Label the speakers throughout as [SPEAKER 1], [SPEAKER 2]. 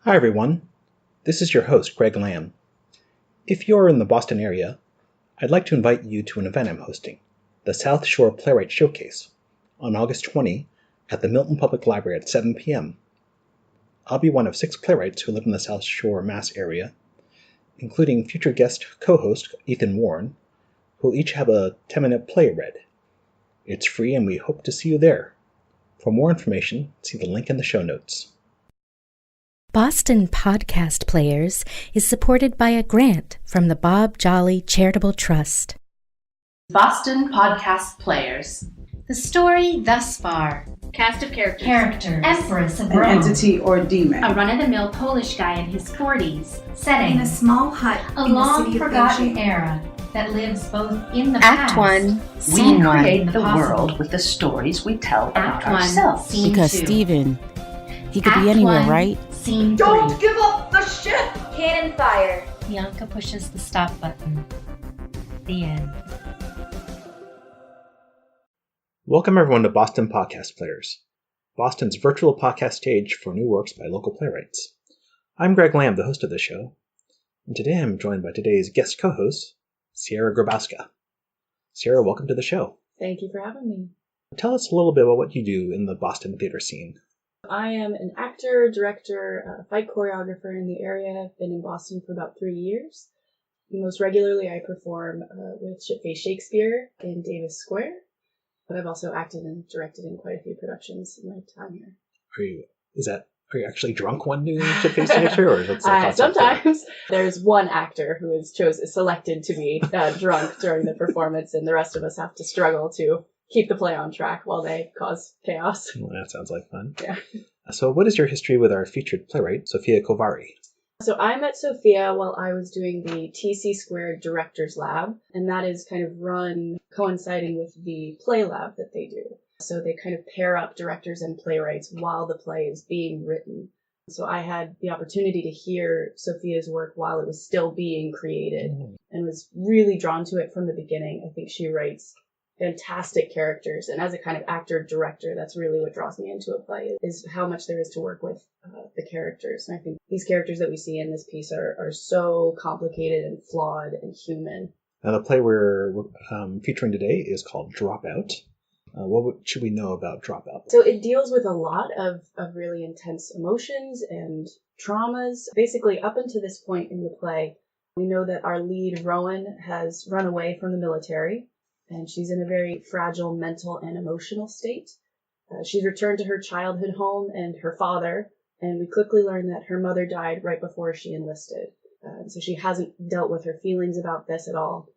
[SPEAKER 1] Hi everyone, this is your host Greg Lamb. If you're in the Boston area, I'd like to invite you to an event I'm hosting, the South Shore Playwright Showcase, on August 20 at the Milton Public Library at 7 p.m. I'll be one of 6 playwrights who live in the South Shore, Mass area, including future guest co-host Ethan Warren, who will each have a 10-minute play read. It's free and we hope to see you there. For more information, see the link in the show notes.
[SPEAKER 2] Boston Podcast Players is supported by a grant from the Bob Jolly Charitable Trust.
[SPEAKER 3] Boston Podcast Players.
[SPEAKER 4] The story thus far.
[SPEAKER 3] Cast of characters.
[SPEAKER 4] Empress of
[SPEAKER 5] An
[SPEAKER 4] Rome.
[SPEAKER 5] entity or demon.
[SPEAKER 4] A run-of-the-mill Polish guy in his 40s. Setting.
[SPEAKER 6] In a small hut
[SPEAKER 4] A
[SPEAKER 6] in the
[SPEAKER 4] long
[SPEAKER 6] city of
[SPEAKER 4] forgotten
[SPEAKER 6] Beijing.
[SPEAKER 4] era that lives both in the
[SPEAKER 7] Act
[SPEAKER 4] past.
[SPEAKER 7] 1,
[SPEAKER 8] We
[SPEAKER 7] Scene 1.
[SPEAKER 8] create the
[SPEAKER 4] possible.
[SPEAKER 8] world with the stories we tell about
[SPEAKER 4] Act 1,
[SPEAKER 8] ourselves.
[SPEAKER 4] Scene
[SPEAKER 7] Because
[SPEAKER 4] 2.
[SPEAKER 7] Steven, he could
[SPEAKER 4] Act
[SPEAKER 7] be anywhere,
[SPEAKER 4] 1,
[SPEAKER 7] right?
[SPEAKER 4] Scene 3.
[SPEAKER 5] Don't give up the ship!
[SPEAKER 6] Cannon fire.
[SPEAKER 4] Bianca pushes the stop button. The end.
[SPEAKER 1] Welcome everyone to Boston Podcast Players, Boston's virtual podcast stage for new works by local playwrights. I'm Greg Lamb, the host of the show, and today I'm joined by today's guest co-host, Sierra Grabowska. Sierra, welcome to the show.
[SPEAKER 9] Thank you for having me.
[SPEAKER 1] Tell us a little bit about what you do in the Boston theater scene.
[SPEAKER 9] I am an actor, director, fight choreographer in the area. I've been in Boston for about 3 years. Most regularly, I perform with Shakespeare in Davis Square, but I've also acted and directed in quite a few productions in my time here.
[SPEAKER 1] Are you actually drunk one doing Shakespeare, or is it
[SPEAKER 9] sometimes there's one actor who is selected to be drunk during the performance, and the rest of us have to struggle to keep the play on track while they cause chaos.
[SPEAKER 1] Well, that sounds like fun.
[SPEAKER 9] Yeah.
[SPEAKER 1] So what is your history with our featured playwright, Sophia Koevary?
[SPEAKER 9] So I met Sophia while I was doing the TCSquared Directors Lab, and that is kind of run coinciding with the play lab that they do. So they kind of pair up directors and playwrights while the play is being written. So I had the opportunity to hear Sophia's work while it was still being created and was really drawn to it from the beginning. I think she writes fantastic characters, and as a kind of actor-director, that's really what draws me into a play, is how much there is to work with the characters. And I think these characters that we see in this piece are so complicated and flawed and human.
[SPEAKER 1] Now, the play we're featuring today is called Dropout. What should we know about Dropout?
[SPEAKER 9] So it deals with a lot of really intense emotions and traumas. Basically, up until this point in the play, we know that our lead, Rowan, has run away from the military, and she's in a very fragile mental and emotional state. She's returned to her childhood home and her father, and we quickly learn that her mother died right before she enlisted. So she hasn't dealt with her feelings about this at all.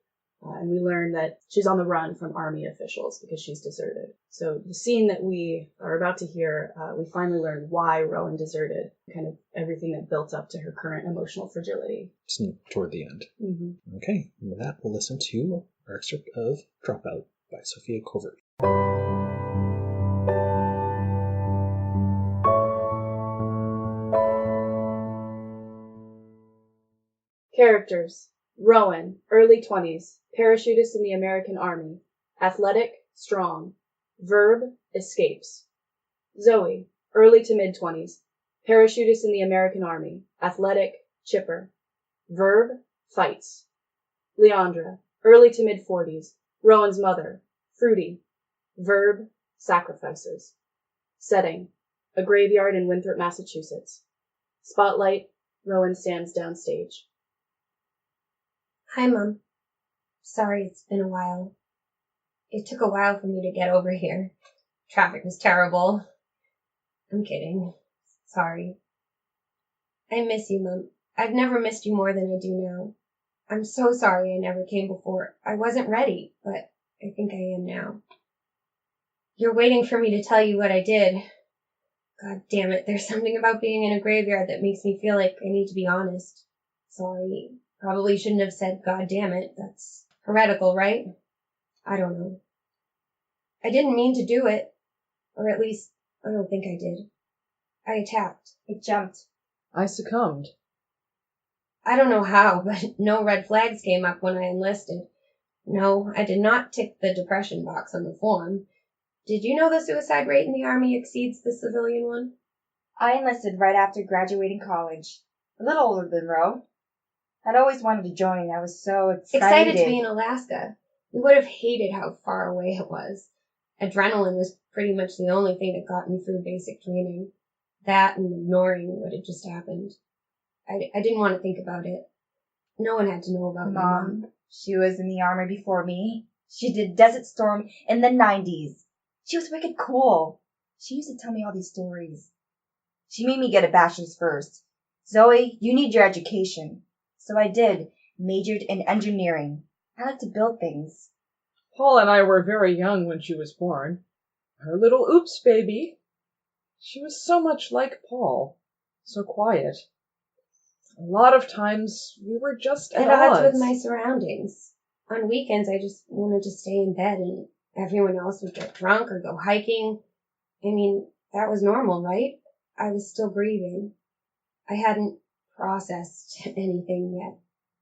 [SPEAKER 9] And we learn that she's on the run from army officials because she's deserted. So the scene that we are about to hear, we finally learn why Rowan deserted, kind of everything that built up to her current emotional fragility.
[SPEAKER 1] It's toward the end.
[SPEAKER 9] Mm-hmm.
[SPEAKER 1] Okay, and with that, we'll listen to our excerpt of Dropout by Sophia Koevary.
[SPEAKER 9] Characters. Rowan, early 20s, parachutist in the American Army. Athletic, strong. Verb, escapes. Zoe, early to mid-20s, parachutist in the American Army. Athletic, chipper. Verb, fights. Leandra, early to mid-40s, Rowan's mother. Fruity. Verb, sacrifices. Setting, a graveyard in Winthrop, Massachusetts. Spotlight, Rowan stands downstage.
[SPEAKER 6] Hi, Mom. Sorry it's been a while. It took a while for me to get over here. Traffic was terrible. I'm kidding. Sorry. I miss you, Mom. I've never missed you more than I do now. I'm so sorry I never came before. I wasn't ready, but I think I am now. You're waiting for me to tell you what I did. God damn it, there's something about being in a graveyard that makes me feel like I need to be honest. Sorry. Probably shouldn't have said God damn it. That's heretical, right? I don't know. I didn't mean to do it. Or at least, I don't think I did. I attacked. I jumped.
[SPEAKER 5] I succumbed.
[SPEAKER 6] I don't know how, but no red flags came up when I enlisted. No, I did not tick the depression box on the form. Did you know the suicide rate in the Army exceeds the civilian one?
[SPEAKER 7] I enlisted right after graduating college. A little older than Ro. I'd always wanted to join. I was so
[SPEAKER 6] Excited to be in Alaska. We would have hated how far away it was. Adrenaline was pretty much the only thing that got me through basic training. That and ignoring what had just happened. I didn't want to think about it. No one had to know about my mom.
[SPEAKER 7] She was in the army before me. She did Desert Storm in the 90s. She was wicked cool. She used to tell me all these stories. She made me get a bachelor's first. Zoe, you need your education. So I did. Majored in engineering. I like to build things.
[SPEAKER 5] Paul and I were very young when she was born. Her little oops baby. She was so much like Paul. So quiet. A lot of times we were just at odds
[SPEAKER 6] with my surroundings. On weekends, I just wanted to stay in bed and everyone else would get drunk or go hiking. I mean, that was normal, right? I was still grieving. I hadn't processed anything yet.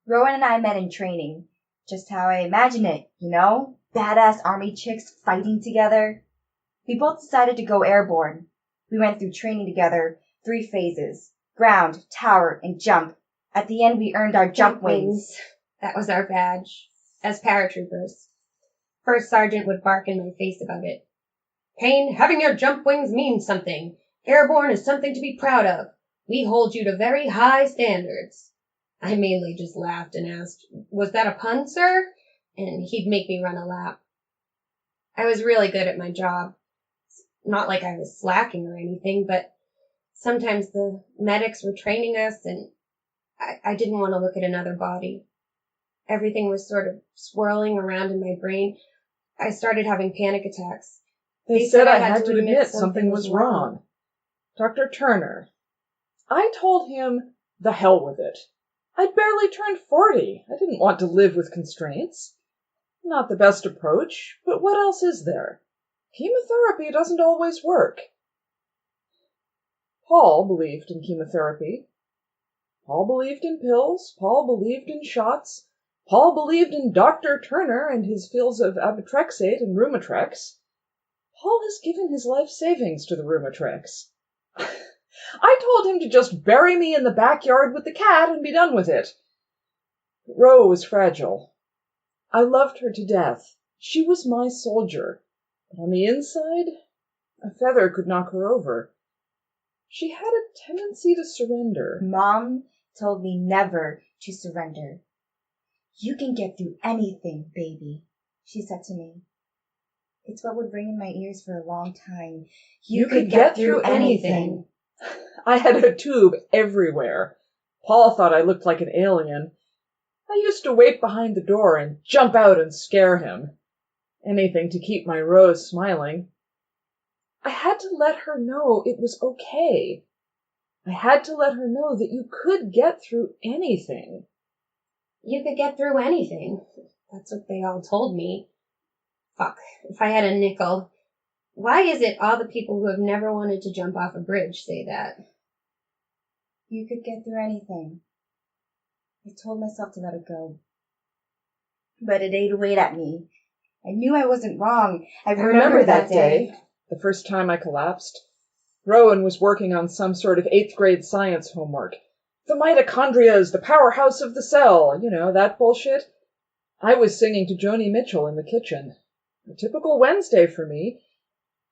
[SPEAKER 7] Rowan and I met in training. Just how I imagine it, you know? Badass army chicks fighting together. We both decided to go airborne. We went through training together, 3 phases. Ground, tower, and jump. At the end, we earned our jump wings.
[SPEAKER 6] That was our badge. As paratroopers. First sergeant would bark in my face about it. Payne, having your jump wings means something. Airborne is something to be proud of. We hold you to very high standards. I mainly just laughed and asked, was that a pun, sir? And he'd make me run a lap. I was really good at my job. Not like I was slacking or anything, but sometimes the medics were training us and I didn't want to look at another body. Everything was sort of swirling around in my brain. I started having panic attacks.
[SPEAKER 5] They said I had to admit something was wrong. Dr. Turner. I told him, the hell with it. I'd barely turned 40. I didn't want to live with constraints. Not the best approach, but what else is there? Chemotherapy doesn't always work. Paul believed in chemotherapy. Paul believed in pills. Paul believed in shots. Paul believed in Dr. Turner and his fields of abitrexate and Rheumatrex. Paul has given his life savings to the Rheumatrex. I told him to just bury me in the backyard with the cat and be done with it. Ro was fragile. I loved her to death. She was my soldier. But on the inside, a feather could knock her over. She had a tendency to surrender.
[SPEAKER 7] Mom told me never to surrender. You can get through anything, baby, she said to me. It's what would ring in my ears for a long time.
[SPEAKER 5] You could get through anything. I had a tube everywhere. Paul thought I looked like an alien. I used to wait behind the door and jump out and scare him. Anything to keep my Rose smiling. I had to let her know it was okay. I had to let her know that you could get through anything.
[SPEAKER 6] You could get through anything. That's what they all told me. Fuck, if I had a nickel. Why is it all the people who have never wanted to jump off a bridge say that?
[SPEAKER 7] You could get through anything. I told myself to let it go. But it ate away at me. I knew I wasn't wrong. I remember that day.
[SPEAKER 5] The first time I collapsed. Rowan was working on some sort of 8th grade science homework. The mitochondria is the powerhouse of the cell. You know, that bullshit. I was singing to Joni Mitchell in the kitchen. A typical Wednesday for me.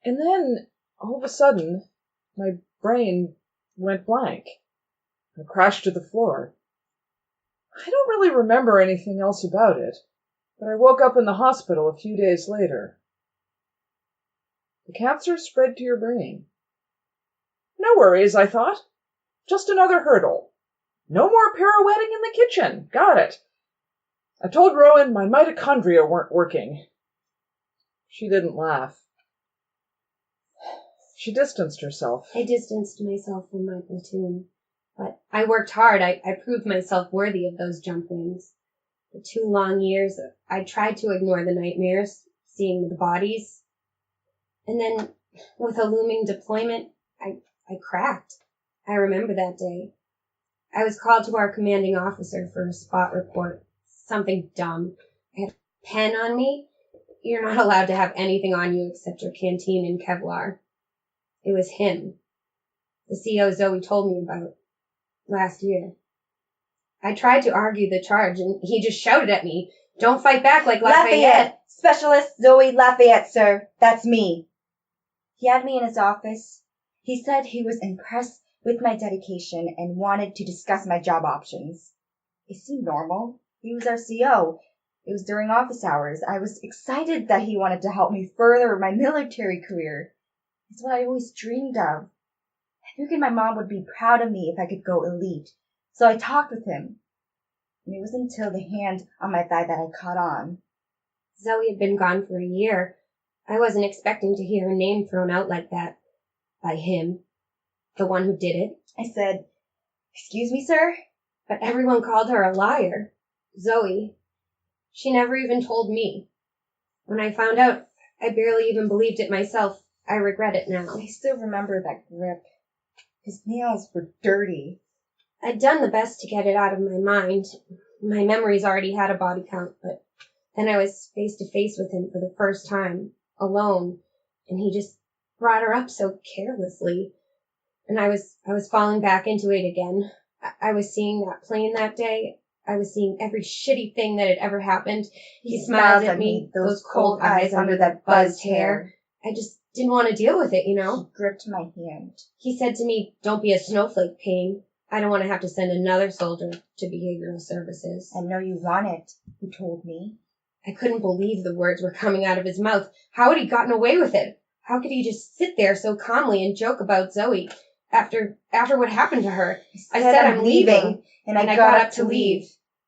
[SPEAKER 5] And then, all of a sudden, my brain went blank. I crashed to the floor. I don't really remember anything else about it, but I woke up in the hospital a few days later. The cancer spread to your brain. No worries, I thought. Just another hurdle. No more pirouetting in the kitchen. Got it. I told Rowan my mitochondria weren't working. She didn't laugh. She distanced herself.
[SPEAKER 6] I distanced myself from my platoon. But I worked hard. I proved myself worthy of those jump wings. For 2 long years, I tried to ignore the nightmares, seeing the bodies. And then, with a looming deployment, I cracked. I remember that day. I was called to our commanding officer for a spot report. Something dumb. I had a pen on me. You're not allowed to have anything on you except your canteen and Kevlar. It was him. the CO Zoe told me about last year. I tried to argue the charge, and he just shouted at me, "Don't fight back like Lafayette."
[SPEAKER 7] Specialist Zoe Lafayette, sir. That's me. He had me in his office. He said he was impressed with my dedication and wanted to discuss my job options. It seemed normal. He was our CO. It was during office hours. I was excited that he wanted to help me further my military career. It's what I always dreamed of. I figured my mom would be proud of me if I could go elite. So I talked with him. And it wasn't until the hand on my thigh that I caught on.
[SPEAKER 6] Zoe had been gone for a year. I wasn't expecting to hear her name thrown out like that. By him. The one who did it.
[SPEAKER 7] I said, "Excuse me, sir?"
[SPEAKER 6] But everyone called her a liar. Zoe. She never even told me. When I found out, I barely even believed it myself. I regret it now.
[SPEAKER 7] I still remember that grip. His nails were dirty.
[SPEAKER 6] I'd done the best to get it out of my mind. My memories already had a body count, but then I was face to face with him for the first time, alone, and he just brought her up so carelessly. And I was falling back into it again. I was seeing that plane that day. I was seeing every shitty thing that had ever happened. He smiled at me, those cold eyes under that buzzed hair. I just didn't want to deal with it, you know?
[SPEAKER 7] He gripped my hand.
[SPEAKER 6] He said to me, "Don't be a snowflake, Payne. I don't want to have to send another soldier to behavioral services."
[SPEAKER 7] "I know you want it," he told me.
[SPEAKER 6] I couldn't believe the words were coming out of his mouth. How had he gotten away with it? How could he just sit there so calmly and joke about Zoe after what happened to her? I said I'm leaving, and I got up to leave.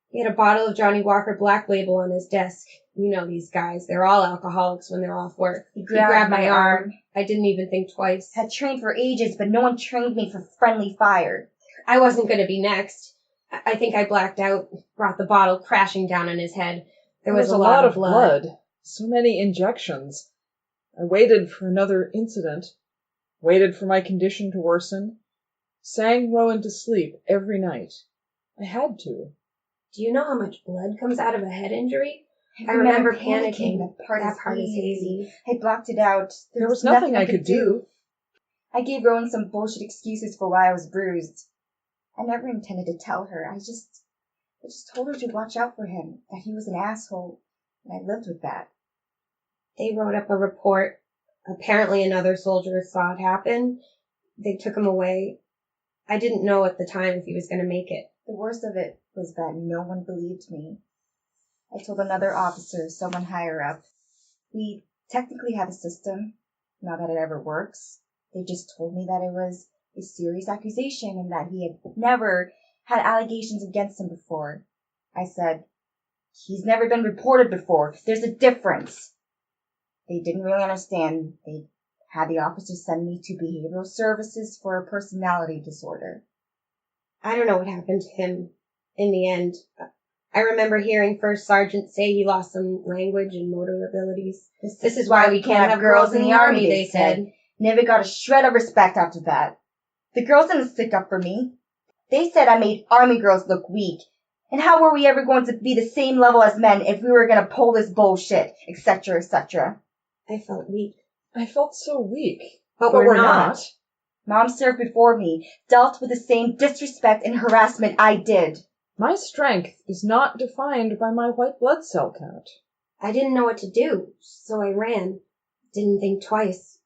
[SPEAKER 6] He had a bottle of Johnny Walker Black Label on his desk. You know these guys. They're all alcoholics when they're off work.
[SPEAKER 7] He grabbed my arm.
[SPEAKER 6] I didn't even think twice.
[SPEAKER 7] Had trained for ages, but no one trained me for friendly fire.
[SPEAKER 6] I wasn't going to be next. I think I blacked out, brought the bottle crashing down on his head. There was a lot of blood.
[SPEAKER 5] So many injections. I waited for another incident. Waited for my condition to worsen. Sang Rowan to sleep every night. I had to.
[SPEAKER 6] Do you know how much blood comes out of a head injury? I remember panicking.
[SPEAKER 7] That part is
[SPEAKER 6] hazy.
[SPEAKER 7] I blocked it out.
[SPEAKER 5] There was nothing I could do.
[SPEAKER 7] I gave Rowan some bullshit excuses for why I was bruised. I never intended to tell her. I just told her to watch out for him, that he was an asshole, and I lived with that.
[SPEAKER 6] They wrote up a report. Apparently another soldier saw it happen. They took him away. I didn't know at the time if he was going to make it.
[SPEAKER 7] The worst of it was that no one believed me. I told another officer, someone higher up. We technically have a system, not that it ever works. They just told me that it was a serious accusation and that he had never had allegations against him before. I said, "He's never been reported before. There's a difference." They didn't really understand. They had the officer send me to behavioral services for a personality disorder.
[SPEAKER 6] I don't know what happened to him in the end. I remember hearing First Sergeant say he lost some language and motor abilities. This is why we can't have girls in the Army, they said.
[SPEAKER 7] Never got a shred of respect after that. The girls didn't stick up for me. They said I made Army girls look weak. And how were we ever going to be the same level as men if we were going to pull this bullshit, etc., etc.?
[SPEAKER 6] I felt weak.
[SPEAKER 5] I felt so weak.
[SPEAKER 6] But we're not.
[SPEAKER 7] Mom served before me, dealt with the same disrespect and harassment I did.
[SPEAKER 5] My strength is not defined by my white blood cell count.
[SPEAKER 6] I didn't know what to do, so I ran. Didn't think twice.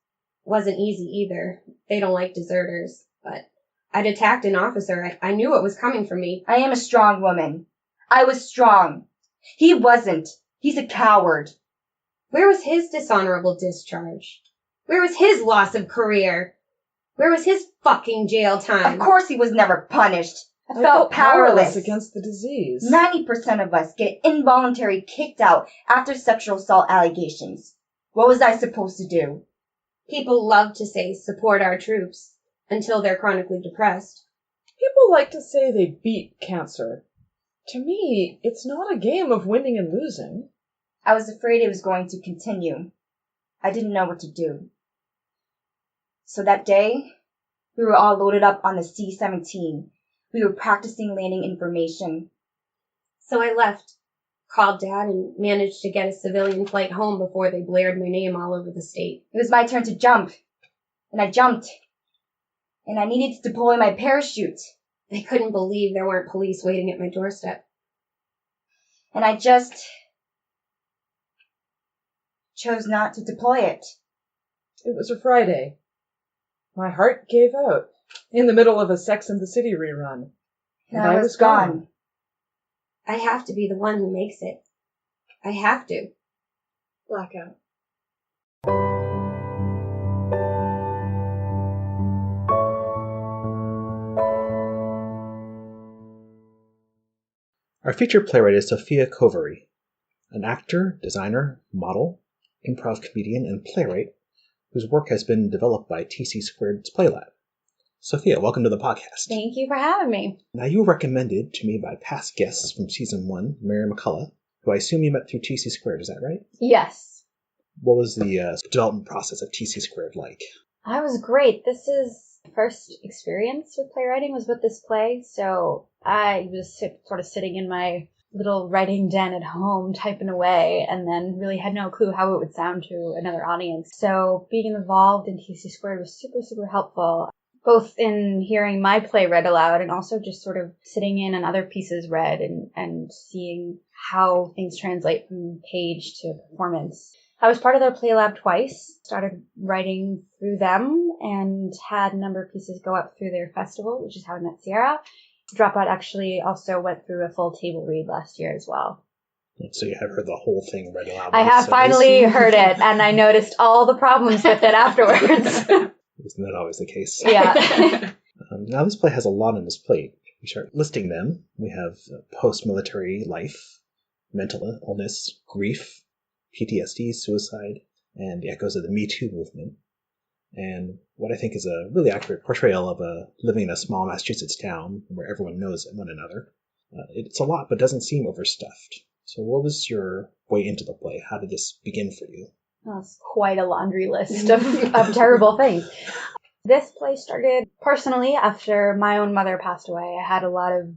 [SPEAKER 6] Wasn't easy either. They don't like deserters, but I'd attacked an officer. I knew what was coming for me.
[SPEAKER 7] I am a strong woman. I was strong. He wasn't. He's a coward.
[SPEAKER 6] Where was his dishonorable discharge? Where was his loss of career? Where was his fucking jail time?
[SPEAKER 7] Of course he was never punished. I felt
[SPEAKER 5] powerless against the disease.
[SPEAKER 7] 90% of us get involuntarily kicked out after sexual assault allegations. What was I supposed to do?
[SPEAKER 6] People love to say support our troops until they're chronically depressed.
[SPEAKER 5] People like to say they beat cancer. To me, it's not a game of winning and losing.
[SPEAKER 7] I was afraid it was going to continue. I didn't know what to do. So that day, we were all loaded up on the C-17. We were practicing landing information.
[SPEAKER 6] So I left, called Dad, and managed to get a civilian flight home before they blared my name all over the state.
[SPEAKER 7] It was my turn to jump. And I jumped. and I needed to deploy my parachute.
[SPEAKER 6] I couldn't believe there weren't police waiting at my doorstep.
[SPEAKER 7] And I just chose not to deploy it.
[SPEAKER 5] It was a Friday. My heart gave out in the middle of a Sex and the City rerun.
[SPEAKER 7] And I was gone.
[SPEAKER 6] I have to be the one who makes it. I have to.
[SPEAKER 9] Blackout.
[SPEAKER 1] Our featured playwright is Sophia Koevary, an actor, designer, model, improv comedian, and playwright whose work has been developed by TCSquared's Playlab. Sophia, welcome to the podcast.
[SPEAKER 4] Thank you for having me.
[SPEAKER 1] Now, you were recommended to me by past guests from Season 1, Mary McCullough, who I assume you met through TCSquared, is that right?
[SPEAKER 4] Yes.
[SPEAKER 1] What was the development process of TCSquared like?
[SPEAKER 4] I was great. This is first experience with playwriting was with this play, so I was sort of sitting in my little writing den at home typing away and then really had no clue how it would sound to another audience. So being involved in TCSquared was super, super helpful, both in hearing my play read aloud and also just sort of sitting in on other pieces read and seeing how things translate from page to performance. I was part of their play lab twice, started writing through them and had a number of pieces go up through their festival, which is how I met Sierra. Dropout actually also went through a full table read last year as well.
[SPEAKER 1] So you have heard the whole thing read aloud?
[SPEAKER 4] I have finally heard it, and I noticed all the problems with it afterwards.
[SPEAKER 1] Isn't that always the case?
[SPEAKER 4] Yeah.
[SPEAKER 1] Now this play has a lot on its plate. We start listing them. We have post-military life, mental illness, grief, PTSD, suicide, and the echoes of the Me Too movement. And what I think is a really accurate portrayal of living in a small Massachusetts town where everyone knows one another. It's a lot, but doesn't seem overstuffed. So what was your way into the play? How did this begin for you?
[SPEAKER 4] That's quite a laundry list of terrible things. This play started personally after my own mother passed away. I had a lot of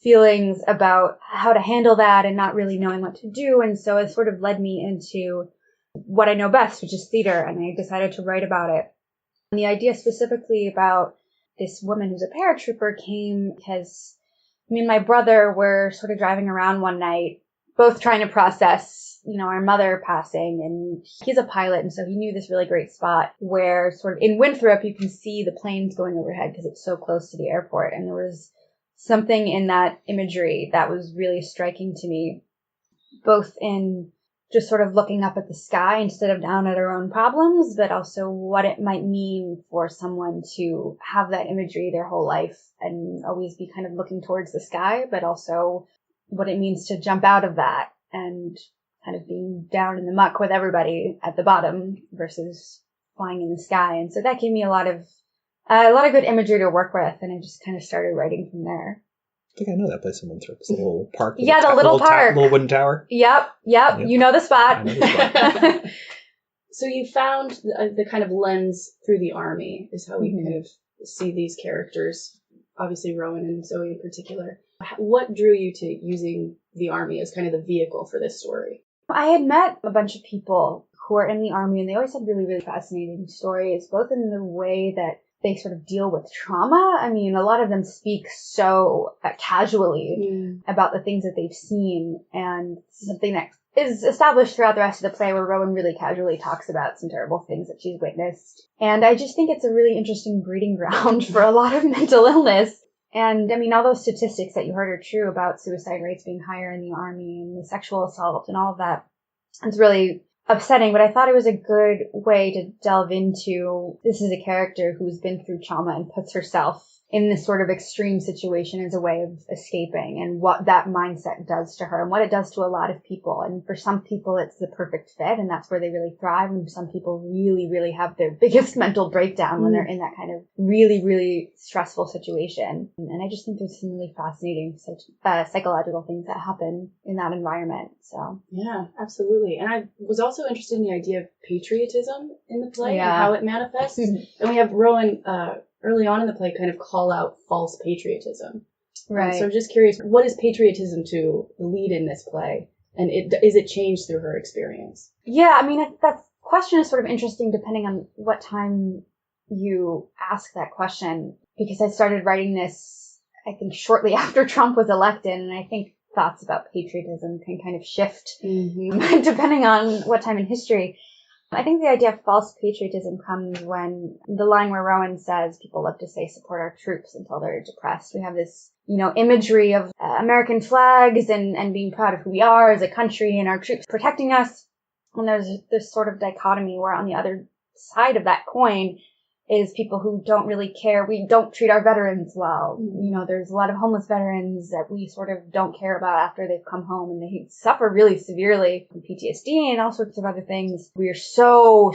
[SPEAKER 4] feelings about how to handle that and not really knowing what to do. And so it sort of led me into what I know best, which is theater. And I decided to write about it. And the idea specifically about this woman who's a paratrooper came because me and my brother were sort of driving around one night, both trying to process, our mother passing. And he's a pilot, and so he knew this really great spot where sort of in Winthrop you can see the planes going overhead because it's so close to the airport. And there was something in that imagery that was really striking to me, both in just sort of looking up at the sky instead of down at our own problems, but also what it might mean for someone to have that imagery their whole life and always be kind of looking towards the sky, but also what it means to jump out of that and kind of being down in the muck with everybody at the bottom versus flying in the sky. And so that gave me a lot of good imagery to work with, and I just kind of started writing from there.
[SPEAKER 1] I think I know that place in Winthrop. It's a little park.
[SPEAKER 4] Yeah, the little park.
[SPEAKER 1] Little wooden tower.
[SPEAKER 4] Yep. You know the spot.
[SPEAKER 1] I know the spot.
[SPEAKER 9] So you found the kind of lens through the army is how we kind of see these characters, obviously Rowan and Zoe in particular. What drew you to using the army as kind of the vehicle for this story?
[SPEAKER 4] I had met a bunch of people who are in the army, and they always had really, really fascinating stories, both in the way that they sort of deal with trauma. I mean, a lot of them speak so casually about the things that they've seen, and something that is established throughout the rest of the play where Rowan really casually talks about some terrible things that she's witnessed. And I just think it's a really interesting breeding ground for a lot of mental illness. And I mean, all those statistics that you heard are true about suicide rates being higher in the army and the sexual assault and all of that. It's really upsetting, but I thought it was a good way to delve into, this is a character who's been through trauma and puts herself in this sort of extreme situation as a way of escaping, and what that mindset does to her and what it does to a lot of people. And for some people, it's the perfect fit, and that's where they really thrive. And some people really, really have their biggest mental breakdown when they're in that kind of really, really stressful situation. And I just think there's some really fascinating psychological things that happen in that environment. So
[SPEAKER 9] yeah, absolutely. And I was also interested in the idea of patriotism in the play and how it manifests. And we have Rowan early on in the play kind of call out false patriotism.
[SPEAKER 4] Right.
[SPEAKER 9] So I'm just curious, what is patriotism to the lead in this play? And is it changed through her experience?
[SPEAKER 4] Yeah, I mean, that question is sort of interesting depending on what time you ask that question. because I started writing this, I think, shortly after Trump was elected, and I think thoughts about patriotism can kind of shift depending on what time in history. I think the idea of false patriotism comes when the line where Rowan says people love to say support our troops until they're depressed. We have this, imagery of American flags and being proud of who we are as a country and our troops protecting us. And there's this sort of dichotomy where on the other side of that coin is people who don't really care. We don't treat our veterans well. There's a lot of homeless veterans that we sort of don't care about after they've come home, and they suffer really severely from PTSD and all sorts of other things. We're so,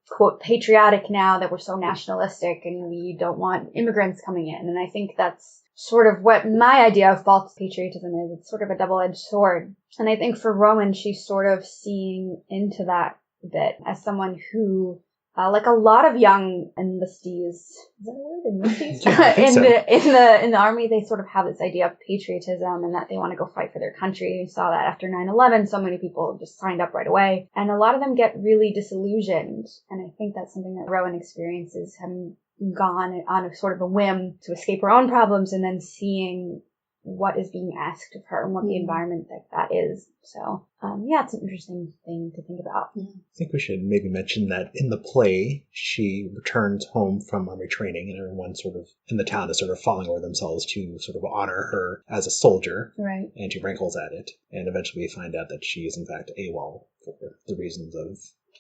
[SPEAKER 4] quote, patriotic now that we're so nationalistic and we don't want immigrants coming in. And I think that's sort of what my idea of false patriotism is. It's sort of a double-edged sword. And I think for Rowan, she's sort of seeing into that a bit as someone who, like a lot of young enlistees, is that a word? Enlistees?
[SPEAKER 1] Yeah,
[SPEAKER 4] in the army, they sort of have this idea of patriotism and that they want to go fight for their country. We saw that after 9/11, so many people just signed up right away. And a lot of them get really disillusioned. And I think that's something that Rowan experiences, having gone on a sort of a whim to escape her own problems and then seeing what is being asked of her and what the environment that is. So, it's an interesting thing to think about.
[SPEAKER 1] I think we should maybe mention that in the play, she returns home from army training, and everyone sort of in the town is sort of falling over themselves to sort of honor her as a soldier.
[SPEAKER 4] Right.
[SPEAKER 1] And she rankles at it. And eventually we find out that she is in fact AWOL for the reasons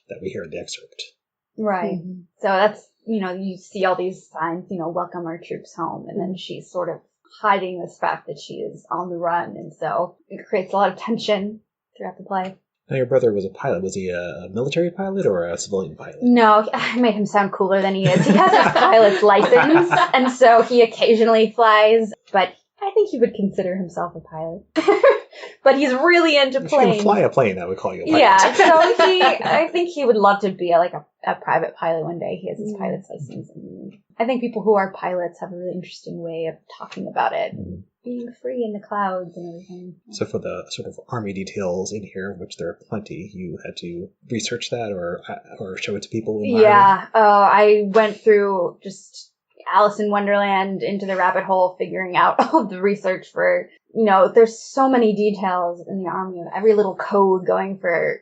[SPEAKER 1] that we hear in the excerpt.
[SPEAKER 4] Right. So that's, you see all these signs, welcome our troops home. And then she's sort of hiding this fact that she is on the run. And so it creates a lot of tension throughout the play.
[SPEAKER 1] Now, your brother was a pilot. Was he a military pilot or a civilian pilot?
[SPEAKER 4] No, I made him sound cooler than he is. He has a pilot's license, and so he occasionally flies, but I think he would consider himself a pilot. But he's really into planes.
[SPEAKER 1] If you can fly a plane, I would call you a pilot.
[SPEAKER 4] Yeah, so I think he would love to be a private pilot one day. He has his pilot's license. And I think people who are pilots have a really interesting way of talking about it. Being free in the clouds and everything.
[SPEAKER 1] So for the sort of army details in here, which there are plenty, you had to research that or show it to people?
[SPEAKER 4] Yeah. I went through just Alice in Wonderland into the rabbit hole, figuring out all the research for, there's so many details in the army of every little code going for,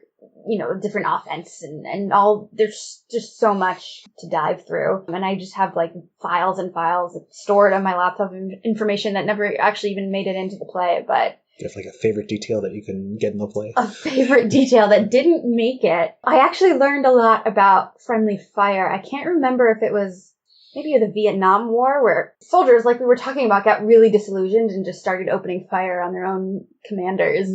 [SPEAKER 4] different offense and all. There's just so much to dive through. And I just have files and files stored on my laptop of information that never actually even made it into the play. But
[SPEAKER 1] do you have a favorite detail that you can get in the play?
[SPEAKER 4] A favorite detail that didn't make it. I actually learned a lot about friendly fire. I can't remember if it was maybe the Vietnam War, where soldiers, like we were talking about, got really disillusioned and just started opening fire on their own commanders.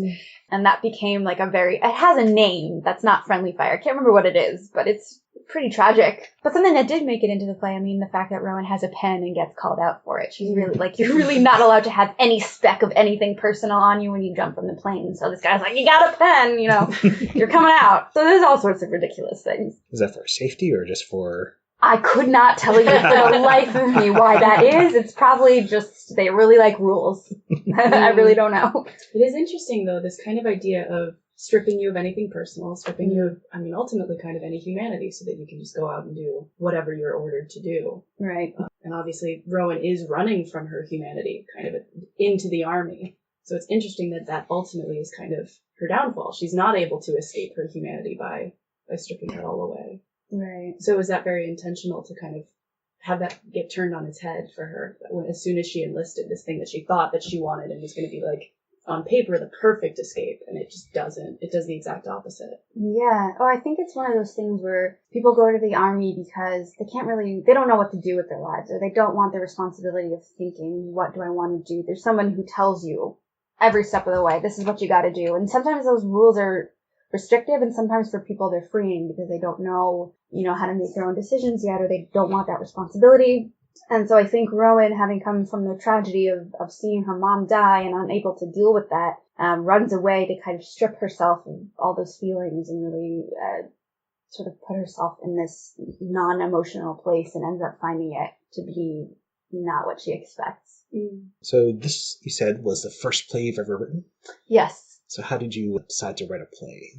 [SPEAKER 4] And that became it has a name that's not friendly fire. I can't remember what it is, but it's pretty tragic. But something that did make it into the play, the fact that Rowan has a pen and gets called out for it. She's really you're really not allowed to have any speck of anything personal on you when you jump from the plane. So this guy's like, you got a pen, you're coming out. So there's all sorts of ridiculous things.
[SPEAKER 1] Is that for safety or just for...
[SPEAKER 4] I could not tell you for the life of me why that is. It's probably just they really like rules. I really don't know.
[SPEAKER 9] It is interesting, though, this kind of idea of stripping you of anything personal, stripping you of, ultimately kind of any humanity so that you can just go out and do whatever you're ordered to do.
[SPEAKER 4] Right.
[SPEAKER 9] And obviously, Rowan is running from her humanity kind of into the army. So it's interesting that ultimately is kind of her downfall. She's not able to escape her humanity by stripping it all away.
[SPEAKER 4] Right.
[SPEAKER 9] So was that very intentional to kind of have that get turned on its head for her as soon as she enlisted this thing that she thought that she wanted and was going to be on paper the perfect escape, and it just doesn't. It does the exact opposite.
[SPEAKER 4] Yeah. Oh, I think it's one of those things where people go to the army because they don't know what to do with their lives, or they don't want the responsibility of thinking, what do I want to do? There's someone who tells you every step of the way, this is what you got to do. And sometimes those rules are restrictive, and sometimes for people they're freeing because they don't know, how to make their own decisions yet, or they don't want that responsibility. And so I think Rowan, having come from the tragedy of seeing her mom die and unable to deal with that, runs away to kind of strip herself of all those feelings and really sort of put herself in this non-emotional place, and ends up finding it to be not what she expects.
[SPEAKER 1] So this, you said, was the first play you've ever written?
[SPEAKER 4] Yes.
[SPEAKER 1] So how did you decide to write a play?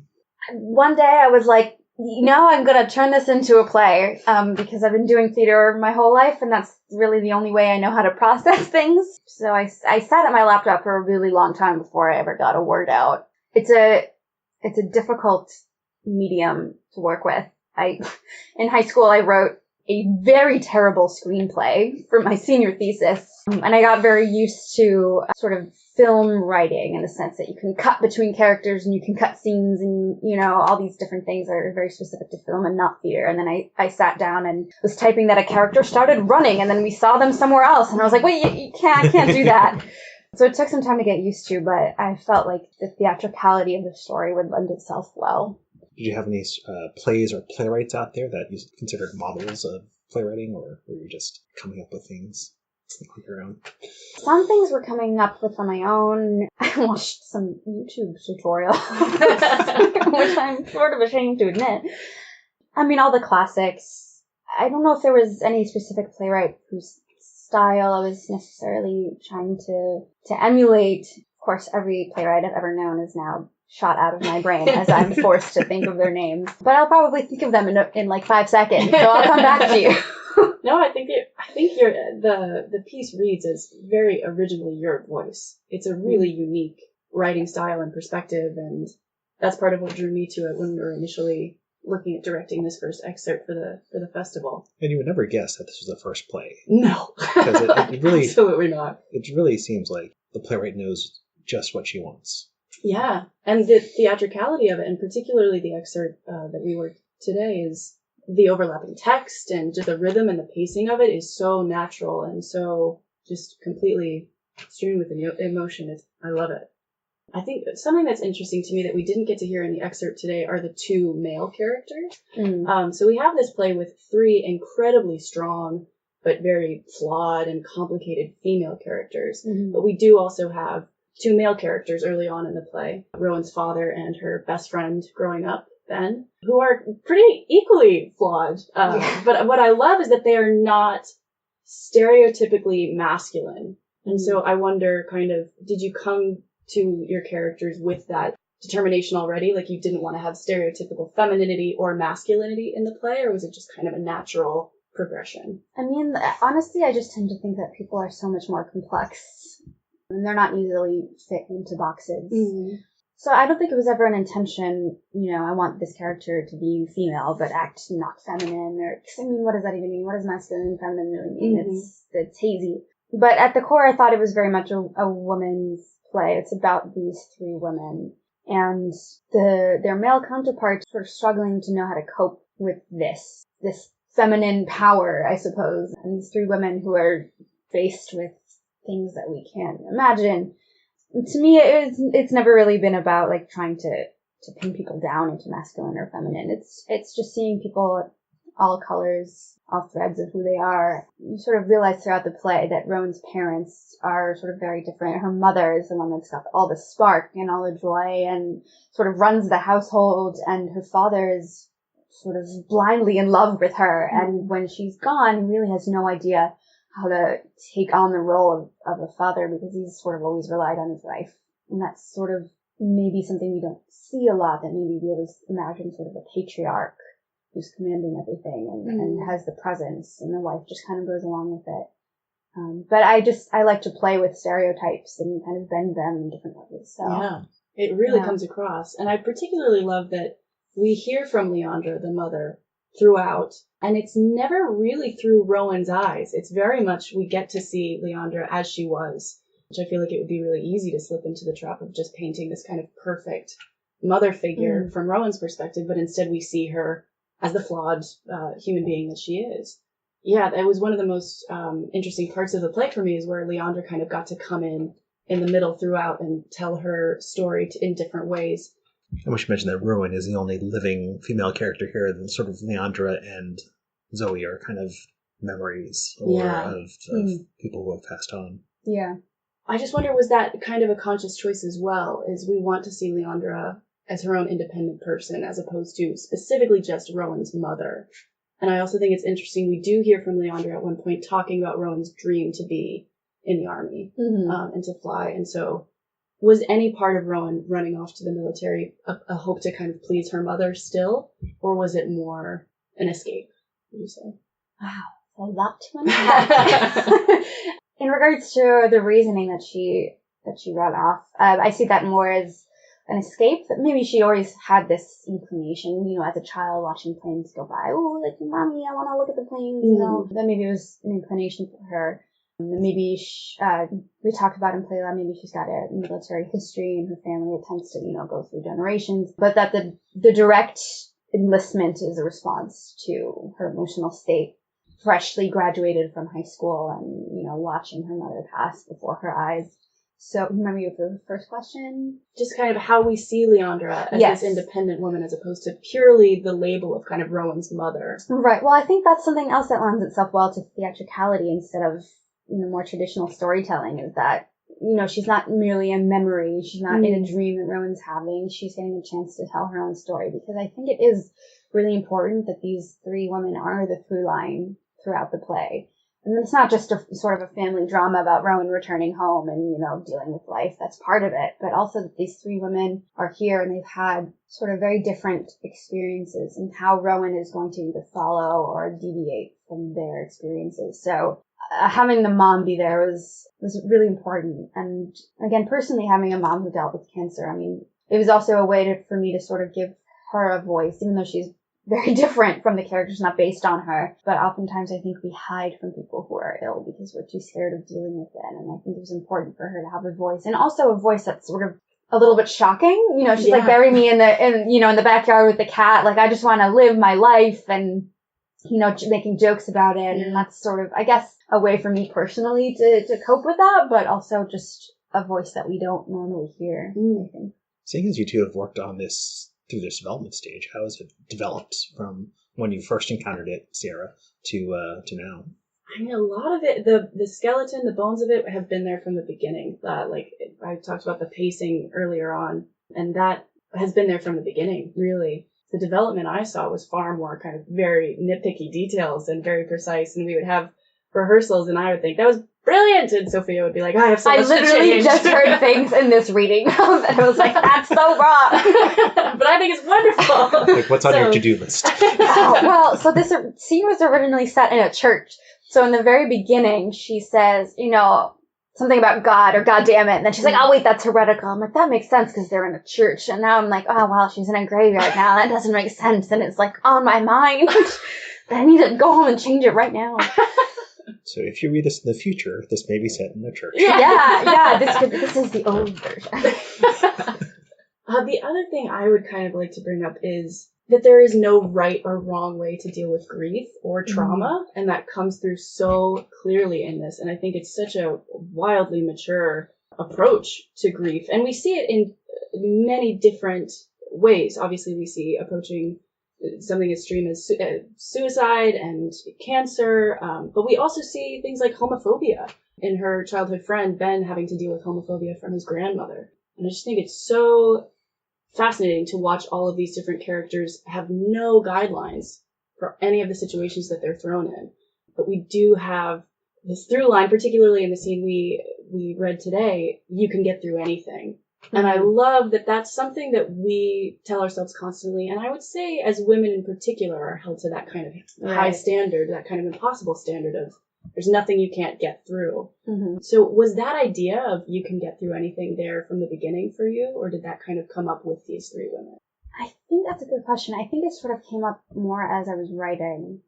[SPEAKER 4] One day I was like, now I'm going to turn this into a play, because I've been doing theater my whole life, and that's really the only way I know how to process things. So I sat at my laptop for a really long time before I ever got a word out. It's a difficult medium to work with. In high school, I wrote a very terrible screenplay for my senior thesis, and I got very used to sort of film writing in the sense that you can cut between characters and you can cut scenes and, all these different things that are very specific to film and not theater. And then I sat down and was typing that a character started running and then we saw them somewhere else. And I was like, wait, I can't do that. So it took some time to get used to, but I felt like the theatricality of the story would lend itself well.
[SPEAKER 1] Did you have any plays or playwrights out there that you considered models of playwriting, or were you just coming up with things on your own?
[SPEAKER 4] Some things were coming up with on my own. I watched some YouTube tutorial, which I'm sort of ashamed to admit. I mean, all the classics. I don't know if there was any specific playwright whose style I was necessarily trying to emulate. Of course, every playwright I've ever known is now shot out of my brain as I'm forced to think of their names. But I'll probably think of them in like 5 seconds, so I'll come back to you.
[SPEAKER 9] No, I think the piece reads as very originally your voice. It's a really unique writing style and perspective, and that's part of what drew me to it when we were initially looking at directing this first excerpt for the festival.
[SPEAKER 1] And you would never guess that this was the first play.
[SPEAKER 9] No,
[SPEAKER 1] because it really
[SPEAKER 9] absolutely not.
[SPEAKER 1] It really seems like the playwright knows just what she wants.
[SPEAKER 9] Yeah, and the theatricality of it, and particularly the excerpt that we worked today, is the overlapping text and just the rhythm and the pacing of it is so natural and so just completely strewn with emotion. I love it. I think something that's interesting to me that we didn't get to hear in the excerpt today are the 2 male characters. So we have this play with 3 incredibly strong but very flawed and complicated female characters. But we do also have 2 male characters early on in the play, Rowan's father and her best friend growing up, Ben, who are pretty equally flawed. But what I love is that they are not stereotypically masculine. And so I wonder, kind of, did you come to your characters with that determination already? Like you didn't want to have stereotypical femininity or masculinity in the play, or was it just kind of a natural progression?
[SPEAKER 4] I mean, honestly, I just tend to think that people are so much more complex and they're not easily fit into boxes. So I don't think it was ever an intention, I want this character to be female, but act not feminine, what does that even mean? What does masculine and feminine really mean? It's hazy. But at the core, I thought it was very much a woman's play. It's about these 3 women and their male counterparts sort of struggling to know how to cope with this feminine power, I suppose. And these 3 women who are faced with things that we can't imagine. To me, it's never really been about like trying to pin people down into masculine or feminine. It's just seeing people, all colors, all threads of who they are. You sort of realize throughout the play that Rowan's parents are sort of very different. Her mother is the one that's got all the spark and all the joy and sort of runs the household, and her father is sort of blindly in love with her. And when she's gone, he really has no idea how to take on the role of a father because he's sort of always relied on his wife. And that's sort of maybe something we don't see a lot, that maybe we always imagine sort of a patriarch who's commanding everything and has the presence, and the wife just kind of goes along with it. But I like to play with stereotypes and kind of bend them in different ways. So
[SPEAKER 9] yeah, it really comes across. And I particularly love that we hear from Leandra, the mother, throughout, and it's never really through Rowan's eyes. It's very much we get to see Leandra as she was, which I feel like it would be really easy to slip into the trap of just painting this kind of perfect mother figure from Rowan's perspective, but instead we see her as the flawed human being that she is. Yeah, that was one of the most interesting parts of the play for me, is where Leandra kind of got to come in the middle throughout and tell her story in different ways.
[SPEAKER 1] I wish you mentioned that Rowan is the only living female character here. Then sort of Leandra and Zoe are kind of memories of people who have passed on.
[SPEAKER 4] Yeah.
[SPEAKER 9] I just wonder, was that kind of a conscious choice as well? Is we want to see Leandra as her own independent person as opposed to specifically just Rowan's mother. And I also think it's interesting, we do hear from Leandra at one point talking about Rowan's dream to be in the army and to fly. And so Was any part of Rowan running off to the military a hope to kind of please her mother still, or was it more an escape, would you say?
[SPEAKER 4] Wow, a lot to unpack. In regards to the reasoning that she ran off, I see that more as an escape. That maybe she always had this inclination, as a child watching planes go by. Oh, like, mommy, I want to look at the planes. That maybe it was an inclination for her. Maybe we talked about in Playlab, maybe she's got a military history in her family. It tends to, go through generations. But that the direct enlistment is a response to her emotional state. Freshly graduated from high school and, watching her mother pass before her eyes. So, remember your first question?
[SPEAKER 9] Just kind of how we see Leandra as this independent woman as opposed to purely the label of kind of Rowan's mother.
[SPEAKER 4] Right. Well, I think that's something else that lends itself well to theatricality instead of, more traditional storytelling, is that, she's not merely a memory. She's not in a dream that Rowan's having. She's getting a chance to tell her own story, because I think it is really important that these three women are the through line throughout the play. And it's not just a sort of a family drama about Rowan returning home and, dealing with life. That's part of it. But also that these three women are here and they've had sort of very different experiences, and how Rowan is going to either follow or deviate from their experiences. So having the mom be there was really important. And again, personally, having a mom who dealt with cancer, it was also a way for me to sort of give her a voice, even though she's very different from the characters, not based on her. But oftentimes I think we hide from people who are ill because we're too scared of dealing with it. And I think it was important for her to have a voice, and also a voice that's sort of a little bit shocking. She's like, bury me in the backyard with the cat. Like, I just want to live my life, and, making jokes about it. And that's sort of, I guess, a way for me personally to cope with that, but also just a voice that we don't normally hear, I think.
[SPEAKER 1] Seeing as you two have worked on this through this development stage, how has it developed from when you first encountered it, Sierra, to now?
[SPEAKER 9] A lot of it, the skeleton, the bones of it have been there from the beginning. I talked about the pacing earlier on, and that has been there from the beginning, really. The development I saw was far more kind of very nitpicky details and very precise, and we would have rehearsals, and I would think, that was brilliant, and Sophia would be like, I have so much to change.
[SPEAKER 4] I literally just heard things in this reading, and I was like, that's so wrong.
[SPEAKER 9] But I think it's wonderful.
[SPEAKER 1] Like, what's on your to-do list?
[SPEAKER 4] So this scene was originally set in a church. So in the very beginning, she says, something about God or God damn it. And then she's like, oh, wait, that's heretical. I'm like, that makes sense because they're in a church. And now I'm like, oh, well, she's in a graveyard now. That doesn't make sense. And it's like on my mind. I need to go home and change it right now.
[SPEAKER 1] So if you read this in the future, this may be set in a church.
[SPEAKER 4] Yeah. This is the old version.
[SPEAKER 9] The other thing I would kind of like to bring up is that there is no right or wrong way to deal with grief or trauma, and that comes through so clearly in this. And I think it's such a wildly mature approach to grief. And we see it in many different ways. Obviously, we see approaching something as extreme as suicide and cancer, but we also see things like homophobia in her childhood friend Ben having to deal with homophobia from his grandmother. And I just think it's so fascinating to watch all of these different characters have no guidelines for any of the situations that they're thrown in. But we do have this through line, particularly in the scene we read today, you can get through anything. And I love that that's something that we tell ourselves constantly. And I would say as women in particular are held to that kind of high standard, that kind of impossible standard of there's nothing you can't get through. So was that idea of you can get through anything there from the beginning for you? Or did that kind of come up with these three women?
[SPEAKER 4] I think that's a good question. I think it sort of came up more as I was writing.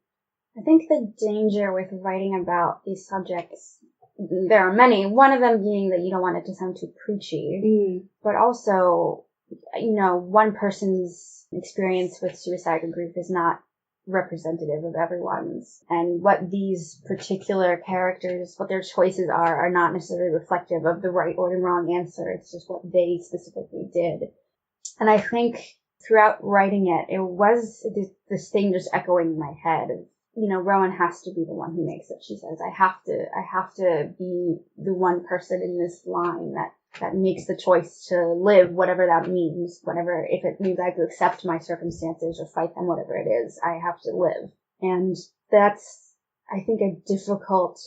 [SPEAKER 4] I think the danger with writing about these subjects, there are many, one of them being that you don't want it to sound too preachy, but also, one person's experience with suicide or grief is not representative of everyone's. And what these particular characters, what their choices are not necessarily reflective of the right or the wrong answer. It's just what they specifically did. And I think throughout writing it was this thing just echoing in my head of, Rowan has to be the one who makes it. She says, I have to be the one person in this line that makes the choice to live, whatever that means, if it means I have to accept my circumstances or fight them, whatever it is, I have to live. And that's, I think, a difficult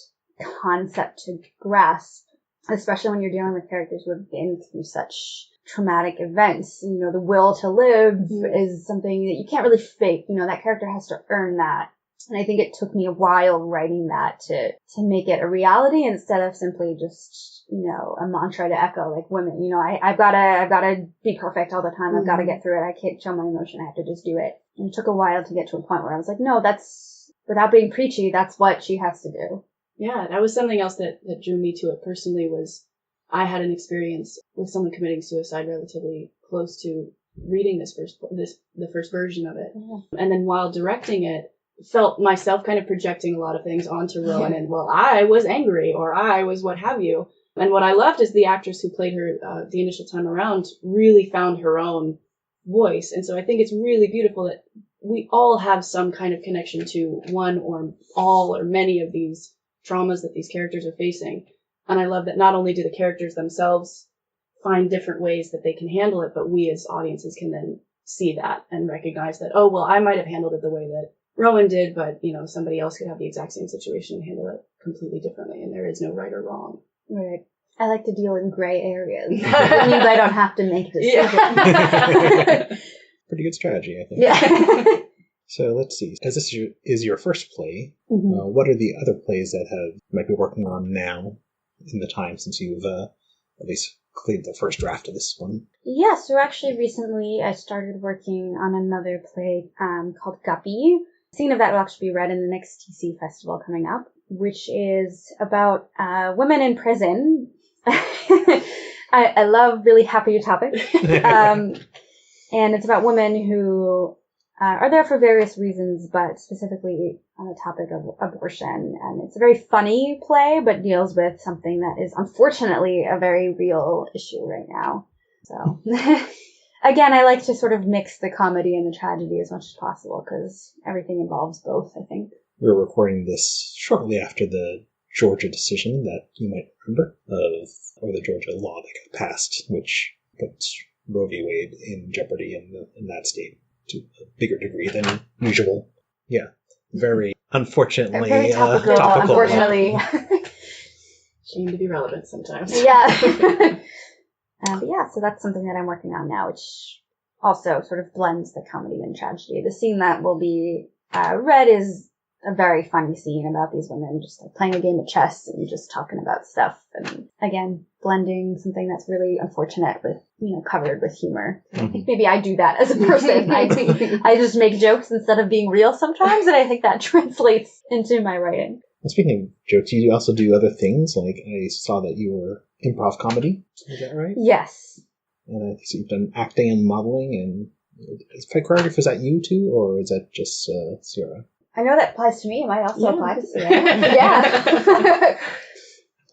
[SPEAKER 4] concept to grasp. especially when you're dealing with characters who have been through such traumatic events. You know, the will to live is something that you can't really fake. You know, that character has to earn that. And I think it took me a while writing that to make it a reality instead of simply just, you know, a mantra to echo like women. You know, I've gotta be perfect all the time. I've gotta get through it. I can't show my emotion. I have to just do it. And it took a while to get to a point where I was like, no, that's, without being preachy, that's what she has to do.
[SPEAKER 9] Yeah, that was something else that drew me to it personally. Was I had an experience with someone committing suicide relatively close to reading the first version of it. And then while directing it, felt myself kind of projecting a lot of things onto Rowan, and well, I was angry, or I was what have you. And what I loved is the actress who played her the initial time around really found her own voice. And so I think it's really beautiful that we all have some kind of connection to one or all or many of these traumas that these characters are facing. And I love that not only do the characters themselves find different ways that they can handle it, but we as audiences can then see that and recognize that, oh, well, I might have handled it the way that Rowan did, but, you know, somebody else could have the exact same situation and handle it completely differently, and there is no right or wrong.
[SPEAKER 4] Right. I like to deal in gray areas. That means I don't have to make decisions.
[SPEAKER 1] Pretty good strategy, I think.
[SPEAKER 4] Yeah.
[SPEAKER 1] So let's see. As this is your first play, what are the other plays that you might be working on now in the time since you've at least completed the first draft of this one?
[SPEAKER 4] Yeah, so actually recently I started working on another play called Guppy. The scene of that will actually be read in the next TC festival coming up, which is about women in prison. I love really happy topics. And it's about women who are there for various reasons, but specifically on the topic of abortion. And it's a very funny play, but deals with something that is unfortunately a very real issue right now. So, again, I like to sort of mix the comedy and the tragedy as much as possible because everything involves both, I think.
[SPEAKER 1] We're recording this shortly after the Georgia decision that you might remember, or the Georgia law that got passed, which puts Roe v. Wade in jeopardy in that state to a bigger degree than usual. Yeah, very unfortunately
[SPEAKER 4] very topical. Unfortunately.
[SPEAKER 9] Shame to be relevant sometimes.
[SPEAKER 4] Yeah. But yeah, so that's something that I'm working on now, which also sort of blends the comedy and tragedy. The scene that will be read is a very funny scene about these women just like playing a game of chess and just talking about stuff. And again, blending something that's really unfortunate with, you know, covered with humor. I think maybe I do that as a person. I just make jokes instead of being real sometimes, and I think that translates into my writing.
[SPEAKER 1] Well, speaking of jokes, you also do other things. Like I saw that you were improv comedy. Is that right?
[SPEAKER 4] Yes.
[SPEAKER 1] And I think you've done acting and modeling. And is choreography, is that you too, or is that just Sierra?
[SPEAKER 4] I know that applies to me. It might also apply to Sierra. Yeah.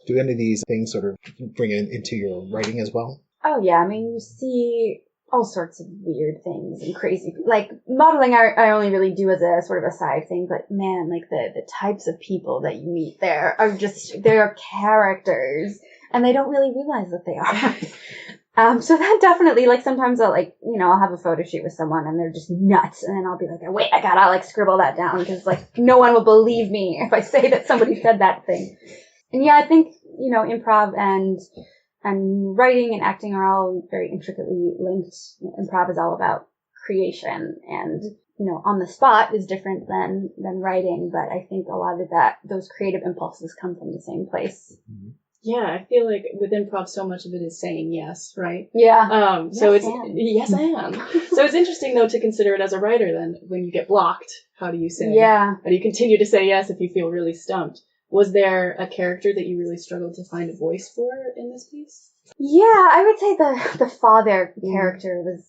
[SPEAKER 1] Do any of these things sort of bring it into your writing as well?
[SPEAKER 4] Oh, yeah. I mean, you see all sorts of weird things and crazy. Like, modeling I only really do as a sort of a side thing, but man, like, the types of people that you meet there are just, they're characters, and they don't really realize that they are. So that definitely, like, sometimes I'll, like, you know, I'll have a photo shoot with someone and they're just nuts, and then I'll be like, wait, I gotta, like, scribble that down, because, like, no one will believe me if I say that somebody said that thing. And yeah, I think, you know, improv and writing and acting are all very intricately linked. Improv is all about creation, and, you know, on the spot is different than writing, but I think a lot of those creative impulses come from the same place.
[SPEAKER 1] Mm-hmm.
[SPEAKER 9] Yeah, I feel like with improv, so much of it is saying yes, right?
[SPEAKER 4] Yeah.
[SPEAKER 9] So yes, I am. So it's interesting, though, to consider it as a writer, then, when you get blocked, how do you say?
[SPEAKER 4] Yeah.
[SPEAKER 9] How do you continue to say yes if you feel really stumped? Was there a character that you really struggled to find a voice for in this piece?
[SPEAKER 4] Yeah, I would say the father character was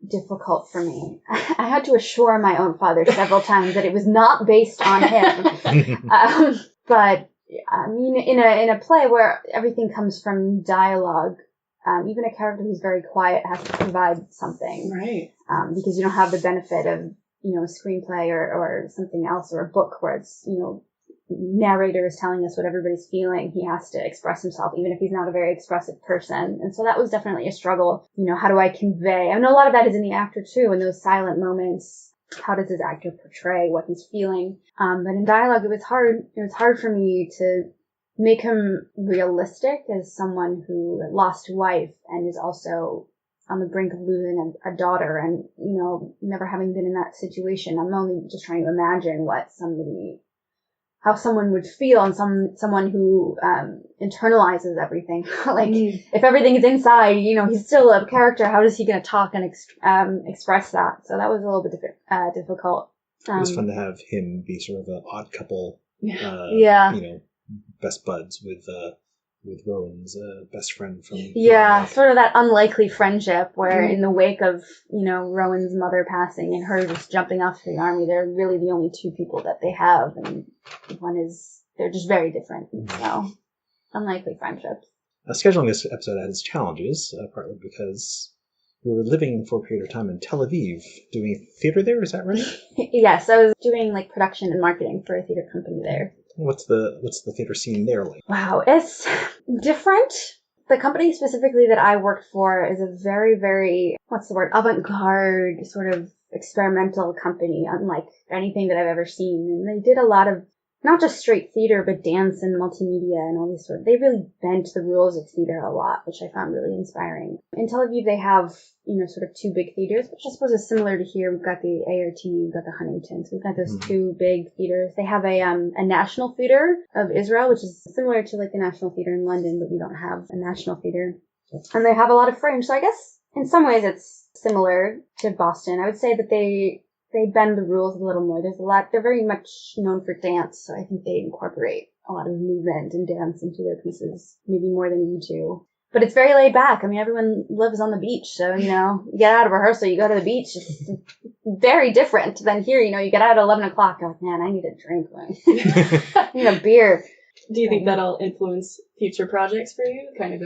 [SPEAKER 4] difficult for me. I had to assure my own father several times that it was not based on him. But I mean, in a play where everything comes from dialogue, even a character who's very quiet has to provide something,
[SPEAKER 9] right?
[SPEAKER 4] Because you don't have the benefit of, you know, a screenplay or something else, or a book where it's, you know, narrator is telling us what everybody's feeling. He has to express himself, even if he's not a very expressive person. And so that was definitely a struggle. You know, how do I convey? I know a lot of that is in the actor too, in those silent moments. How does his actor portray what he's feeling? But in dialogue, it was hard. It was hard for me to make him realistic as someone who lost a wife and is also on the brink of losing a daughter and, never having been in that situation. I'm only just trying to imagine how someone would feel, and someone who internalizes everything. If everything is inside, he's still a character. How is he going to talk and express that? So that was a little bit difficult.
[SPEAKER 1] It was fun to have him be sort of an odd couple. Best buds with Rowan's best friend from.
[SPEAKER 4] Yeah, sort of that unlikely friendship where in the wake of, Rowan's mother passing and her just jumping off to the army, they're really the only two people that they have, and they're just very different. So, unlikely friendships.
[SPEAKER 1] Scheduling this episode had its challenges, partly because we were living for a period of time in Tel Aviv, doing theater there, is that right?
[SPEAKER 4] Yes, I was doing production and marketing for a theater company there.
[SPEAKER 1] What's the theater scene there like?
[SPEAKER 4] Wow, it's different. The company specifically that I worked for is a very, very, avant-garde sort of experimental company, unlike anything that I've ever seen. And they did a lot of not just straight theater, but dance and multimedia and all these they really bent the rules of theater a lot, which I found really inspiring. In Tel Aviv, they have, sort of two big theaters, which I suppose is similar to here. We've got the ART, we've got the Huntington. So we've got those two big theaters. They have a National Theater of Israel, which is similar to the National Theater in London, but we don't have a National Theater. And they have a lot of fringe. So I guess in some ways it's similar to Boston. I would say that they bend the rules a little more. They're very much known for dance, so I think they incorporate a lot of movement and dance into their pieces, maybe more than we do. But it's very laid back. I mean, everyone lives on the beach, so, you get out of rehearsal, you go to the beach. It's very different than here, you get out at 11 o'clock, you're like, man, I need a drink. I need a beer.
[SPEAKER 9] Do you think that'll influence future projects for you? Kind of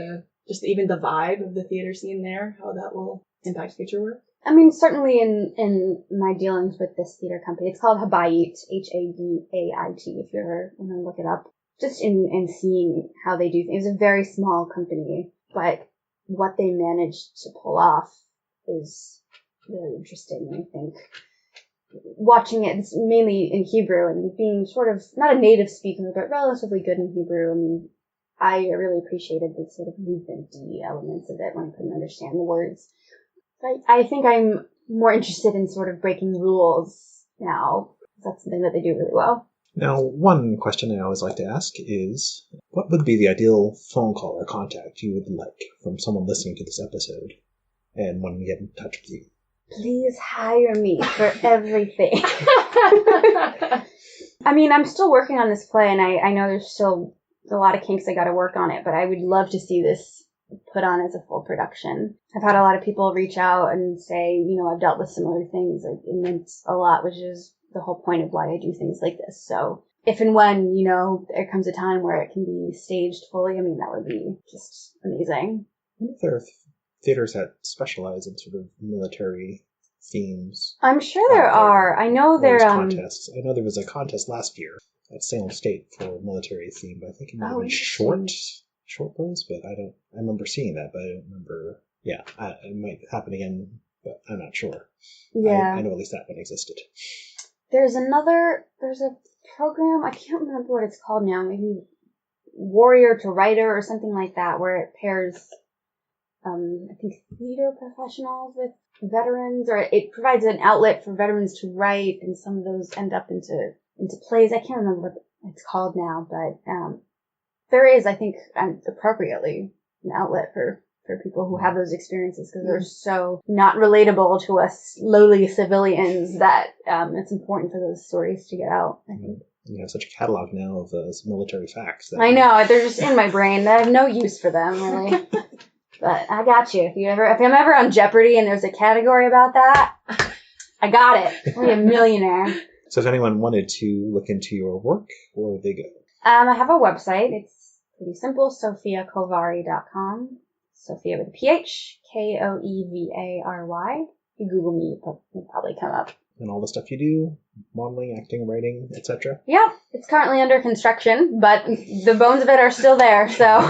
[SPEAKER 9] just even the vibe of the theater scene there, how that will impact future work?
[SPEAKER 4] I mean, certainly in my dealings with this theater company, it's called Habayit, Habait, if you ever want to look it up. Just in seeing how they do things. It's a very small company, but what they managed to pull off is really interesting. I think watching it, it's mainly in Hebrew, and being sort of not a native speaker, but relatively good in Hebrew. I mean, I really appreciated the sort of movement-y elements of it when I couldn't understand the words. I think I'm more interested in sort of breaking rules now. That's something that they do really well.
[SPEAKER 1] Now, one question I always like to ask is, what would be the ideal phone call or contact you would like from someone listening to this episode and wanting to get in touch with you?
[SPEAKER 4] Please hire me for everything. I mean, I'm still working on this play, and I know there's still a lot of kinks I got to work on it, but I would love to see this put on as a full production. I've had a lot of people reach out and say, I've dealt with similar things. It meant a lot, which is the whole point of why I do things like this. So if and when, there comes a time where it can be staged fully, I mean, that would be just amazing.
[SPEAKER 1] I wonder if there are theaters that specialize in sort of military themes.
[SPEAKER 4] I'm sure there are. I know there are
[SPEAKER 1] contests. I know there was a contest last year at Salem State for military theme, but I think it might have been short plays, but I remember seeing that, but I don't remember. Yeah, it might happen again, but I'm not sure.
[SPEAKER 4] Yeah.
[SPEAKER 1] I know at least that one existed.
[SPEAKER 4] There's a program, I can't remember what it's called now, maybe Warrior to Writer or something like that, where it pairs, I think, theater professionals with veterans, or it provides an outlet for veterans to write, and some of those end up into plays. I can't remember what it's called now, but there is, I think, appropriately, an outlet for people who have those experiences, because they're so not relatable to us lowly civilians that it's important for those stories to get out, I think.
[SPEAKER 1] You have such a catalog now of military facts.
[SPEAKER 4] I know, they're just in my brain. I have no use for them, really. But I got you. If I'm ever on Jeopardy and there's a category about that, I got it. I'll be a millionaire.
[SPEAKER 1] So if anyone wanted to look into your work, where would they go?
[SPEAKER 4] I have a website. It's pretty simple, sophiakoevary.com. Sophia with a PH, Koevary. If you Google me, you'll probably come up.
[SPEAKER 1] And all the stuff you do, modeling, acting, writing, etc.
[SPEAKER 4] Yeah, it's currently under construction, but the bones of it are still there, so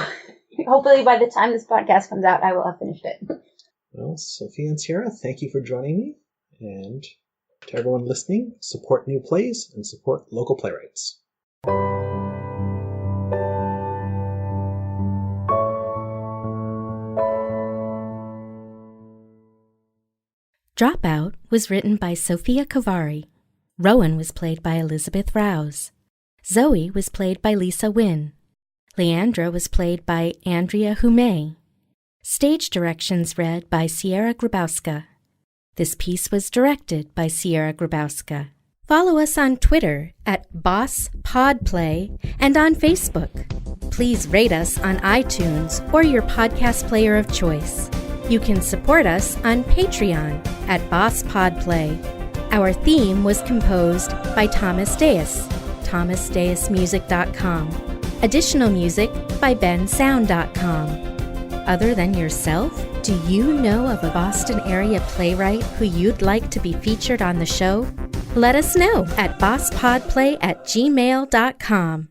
[SPEAKER 4] hopefully by the time this podcast comes out, I will have finished it.
[SPEAKER 1] Well, Sophia and Sierra, thank you for joining me, and to everyone listening, support new plays and support local playwrights.
[SPEAKER 2] Dropout was written by Sophia Koevary. Rowan was played by Elizabeth Rouse. Zoe was played by Lisa Nguyen. Leandra was played by Andrea Humez. Stage directions read by Sierra Grabowska. This piece was directed by Sierra Grabowska. Follow us on Twitter at BossPodPlay and on Facebook. Please rate us on iTunes or your podcast player of choice. You can support us on Patreon at BossPodPlay. Our theme was composed by Thomas Deus, thomasdeusmusic.com. Additional music by bensound.com. Other than yourself, do you know of a Boston area playwright who you'd like to be featured on the show? Let us know at bosspodplay@gmail.com.